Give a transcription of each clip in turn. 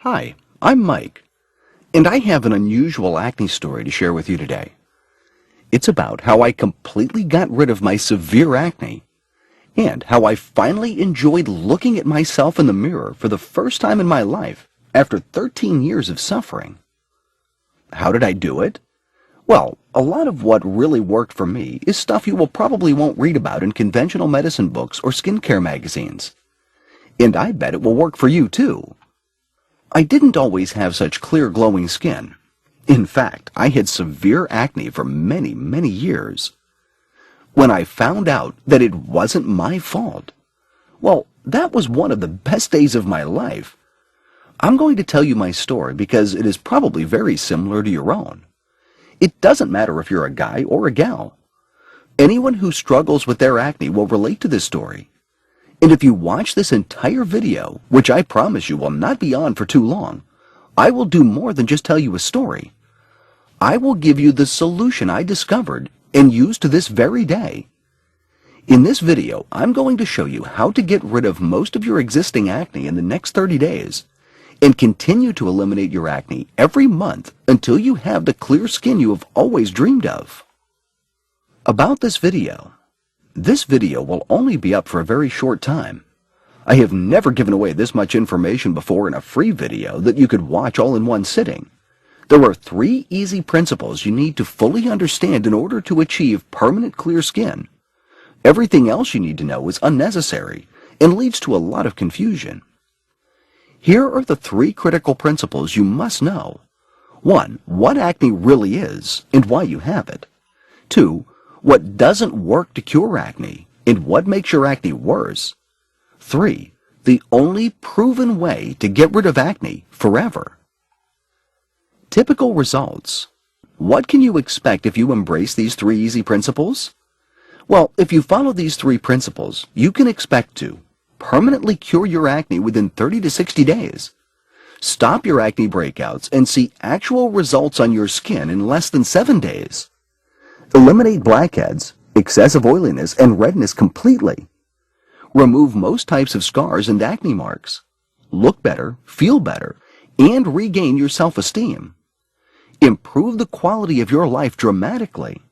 Hi, I'm Mike, and I have an unusual acne story to share with you today. It's about how I completely got rid of my severe acne, and how I finally enjoyed looking at myself in the mirror for the first time in my life after 13 years of suffering. How did I do it? Well, a lot of what really worked for me is stuff you probably won't read about in conventional medicine books or skincare magazines. And I bet it will work for you too. I didn't always have such clear, glowing skin. In fact, I had severe acne for many, many years. When I found out that it wasn't my fault, well, that was one of the best days of my life. I'm going to tell you my story because it is probably very similar to your own. It doesn't matter if you're a guy or a gal. Anyone who struggles with their acne will relate to this story. And if you watch this entire video, which I promise you will not be on for too long, I will do more than just tell you a story. I will give you the solution I discovered and use to this very day. In this video, I'm going to show you how to get rid of most of your existing acne in the next 30 days and continue to eliminate your acne every month until you have the clear skin you have always dreamed of. About this video. This video will only be up for a very short time. I have never given away this much information before in a free video that you could watch all in one sitting. There are 3 easy principles you need to fully understand in order to achieve permanent clear skin. Everything else you need to know is unnecessary and leads to a lot of confusion. Here are the 3 critical principles you must know. 1. What acne really is and why you have it. 2. What doesn't work to cure acne, and what makes your acne worse. 3. The only proven way to get rid of acne forever. Typical results. What can you expect if you embrace these 3 easy principles? Well, if you follow these 3 principles, you can expect to permanently cure your acne within 30 to 60 days, stop your acne breakouts and see actual results on your skin in less than 7 days, eliminate blackheads, excessive oiliness, and redness completely. Remove most types of scars and acne marks. Look better, feel better, and regain your self-esteem. Improve the quality of your life dramatically.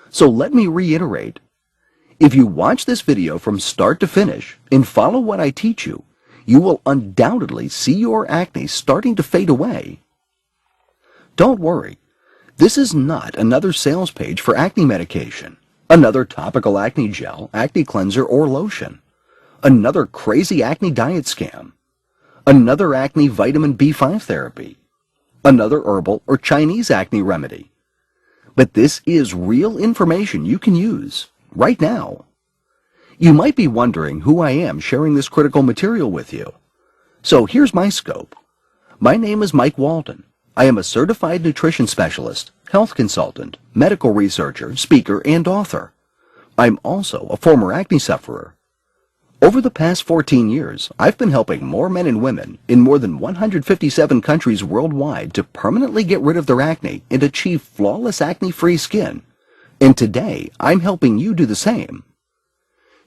So let me reiterate. If you watch this video from start to finish and follow what I teach you, you will undoubtedly see your acne starting to fade away. Don't worry. This is not another sales page for acne medication, another topical acne gel, acne cleanser, or lotion, another crazy acne diet scam, another acne vitamin B5 therapy, another herbal or Chinese acne remedy. But this is real information you can use right now. You might be wondering who I am sharing this critical material with you. So here's my scope. My name is Mike Walden. I am a certified nutrition specialist, health consultant, medical researcher, speaker, and author. I'm also a former acne sufferer. Over the past 14 years, I've been helping more men and women in more than 157 countries worldwide to permanently get rid of their acne and achieve flawless acne-free skin. And today, I'm helping you do the same.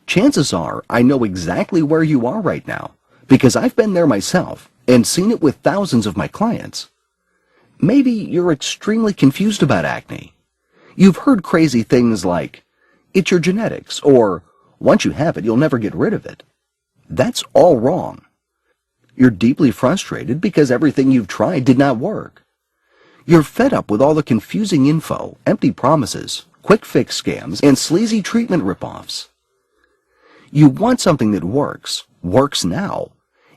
Chances are I know exactly where you are right now because I've been there myself and seen it with thousands of my clients. Maybe you're extremely confused about acne. You've heard crazy things like, it's your genetics, or once you have it, you'll never get rid of it. That's all wrong. You're deeply frustrated because everything you've tried did not work. You're fed up with all the confusing info, empty promises, quick fix scams, and sleazy treatment ripoffs. You want something that works now,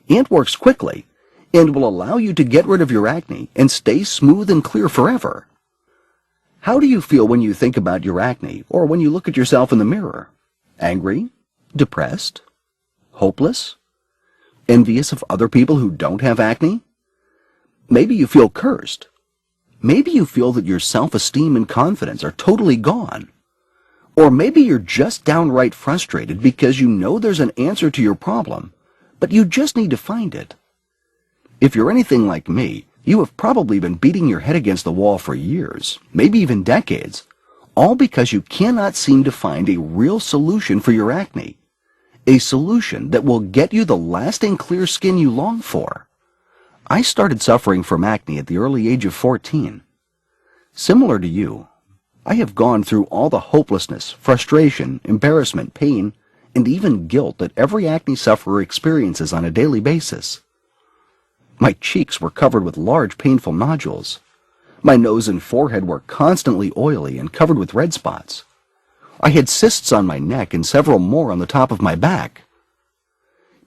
and works quickly, and will allow you to get rid of your acne and stay smooth and clear forever. How do you feel when you think about your acne or when you look at yourself in the mirror? Angry? Depressed? Hopeless? Envious of other people who don't have acne? Maybe you feel cursed. Maybe you feel that your self-esteem and confidence are totally gone. Or maybe you're just downright frustrated because you know there's an answer to your problem, but you just need to find it. If you're anything like me, you have probably been beating your head against the wall for years, maybe even decades, all because you cannot seem to find a real solution for your acne, a solution that will get you the lasting clear skin you long for. I started suffering from acne at the early age of 14. Similar to you, I have gone through all the hopelessness, frustration, embarrassment, pain, and even guilt that every acne sufferer experiences on a daily basis. My cheeks were covered with large painful nodules. My nose and forehead were constantly oily and covered with red spots. I had cysts on my neck and several more on the top of my back.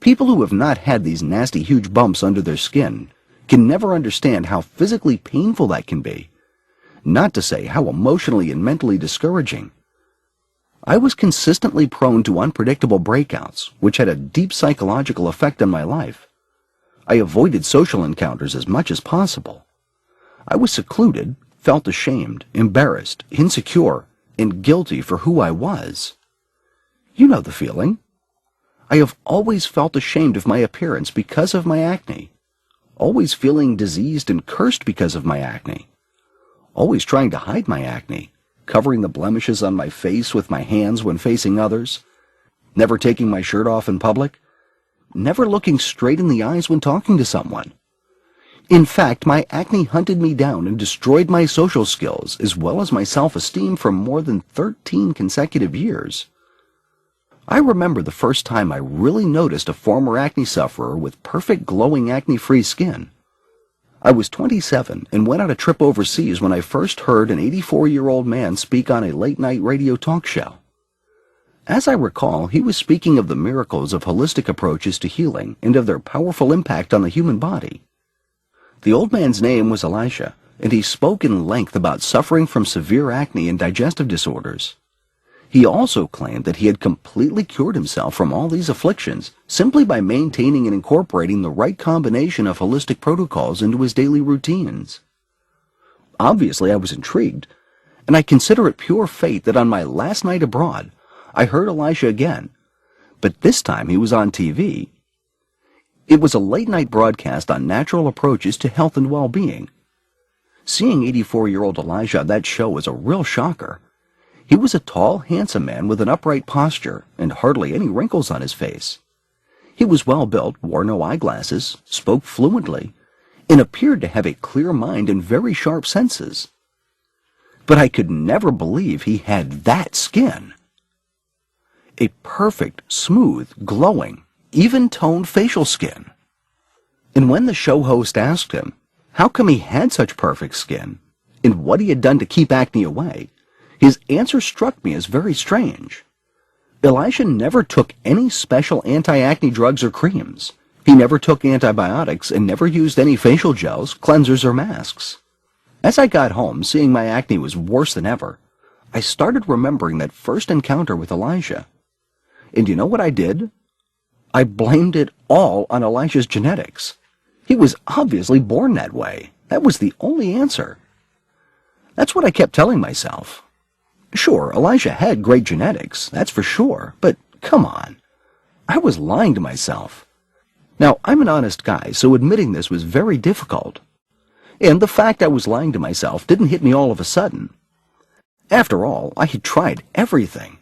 People who have not had these nasty huge bumps under their skin can never understand how physically painful that can be, not to say how emotionally and mentally discouraging. I was consistently prone to unpredictable breakouts, which had a deep psychological effect on my life. I avoided social encounters as much as possible. I was secluded, felt ashamed, embarrassed, insecure, and guilty for who I was. You know the feeling. I have always felt ashamed of my appearance because of my acne, always feeling diseased and cursed because of my acne, always trying to hide my acne, covering the blemishes on my face with my hands when facing others, never taking my shirt off in public, never looking straight in the eyes when talking to someone. In fact, my acne hunted me down and destroyed my social skills as well as my self-esteem for more than 13 consecutive years. I remember the first time I really noticed a former acne sufferer with perfect glowing acne-free skin. I was 27 and went on a trip overseas when I first heard an 84-year-old man speak on a late-night radio talk show. As I recall, he was speaking of the miracles of holistic approaches to healing and of their powerful impact on the human body. The old man's name was Elisha, and he spoke in length about suffering from severe acne and digestive disorders. He also claimed that he had completely cured himself from all these afflictions simply by maintaining and incorporating the right combination of holistic protocols into his daily routines. Obviously, I was intrigued, and I consider it pure fate that on my last night abroad, I heard Elisha again, but this time he was on TV. It was a late-night broadcast on natural approaches to health and well-being. Seeing 84-year-old Elisha on that show was a real shocker. He was a tall, handsome man with an upright posture and hardly any wrinkles on his face. He was well-built, wore no eyeglasses, spoke fluently, and appeared to have a clear mind and very sharp senses. But I could never believe he had that skin. A perfect, smooth, glowing, even-toned facial skin. And when the show host asked him how come he had such perfect skin and what he had done to keep acne away, his answer struck me as very strange. Elisha never took any special anti-acne drugs or creams. He never took antibiotics and never used any facial gels, cleansers, or masks. As I got home, seeing my acne was worse than ever, I started remembering that first encounter with Elisha. And you know what I did? I blamed it all on Elisha's genetics. He was obviously born that way. That was the only answer. That's what I kept telling myself. Sure, Elisha had great genetics, that's for sure, but come on. I was lying to myself. Now, I'm an honest guy, so admitting this was very difficult. And the fact I was lying to myself didn't hit me all of a sudden. After all, I had tried everything.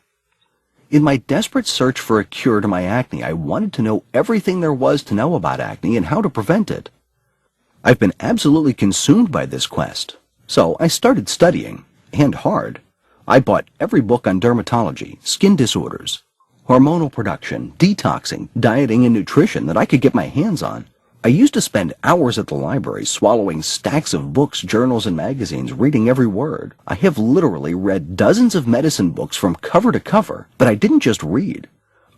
In my desperate search for a cure to my acne, I wanted to know everything there was to know about acne and how to prevent it. I've been absolutely consumed by this quest, so I started studying, and hard. I bought every book on dermatology, skin disorders, hormonal production, detoxing, dieting, and nutrition that I could get my hands on. I used to spend hours at the library swallowing stacks of books, journals, and magazines, reading every word. I have literally read dozens of medicine books from cover to cover, but I didn't just read.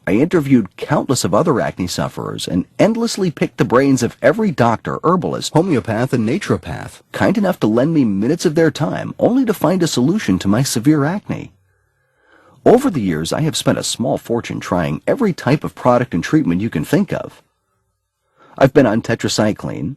I interviewed countless of other acne sufferers and endlessly picked the brains of every doctor, herbalist, homeopath, and naturopath, kind enough to lend me minutes of their time only to find a solution to my severe acne. Over the years, I have spent a small fortune trying every type of product and treatment you can think of. I've been on tetracycline,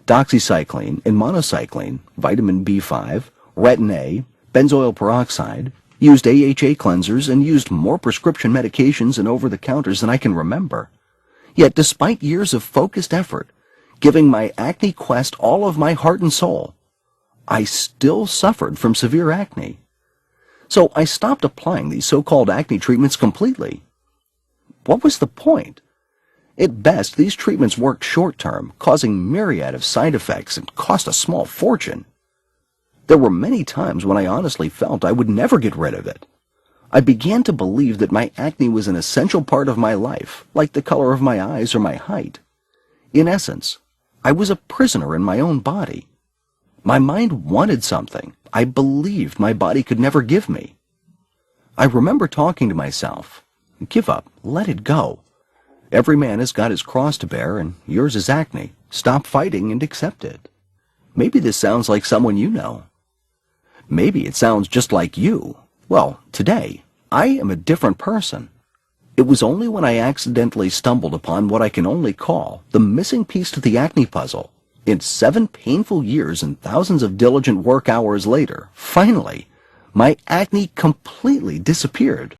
doxycycline, and monocycline, vitamin B5, retin A, benzoyl peroxide, used AHA cleansers, and used more prescription medications and over-the-counters than I can remember. Yet despite years of focused effort, giving my acne quest all of my heart and soul, I still suffered from severe acne. So I stopped applying these so-called acne treatments completely. What was the point? At best, these treatments worked short-term, causing myriad of side effects and cost a small fortune. There were many times when I honestly felt I would never get rid of it. I began to believe that my acne was an essential part of my life, like the color of my eyes or my height. In essence, I was a prisoner in my own body. My mind wanted something I believed my body could never give me. I remember talking to myself, "Give up, let it go. Every man has got his cross to bear, and yours is acne. Stop fighting and accept it." Maybe this sounds like someone you know. Maybe it sounds just like you. Well, today, I am a different person. It was only when I accidentally stumbled upon what I can only call the missing piece to the acne puzzle. In 7 painful years and thousands of diligent work hours later, finally, my acne completely disappeared.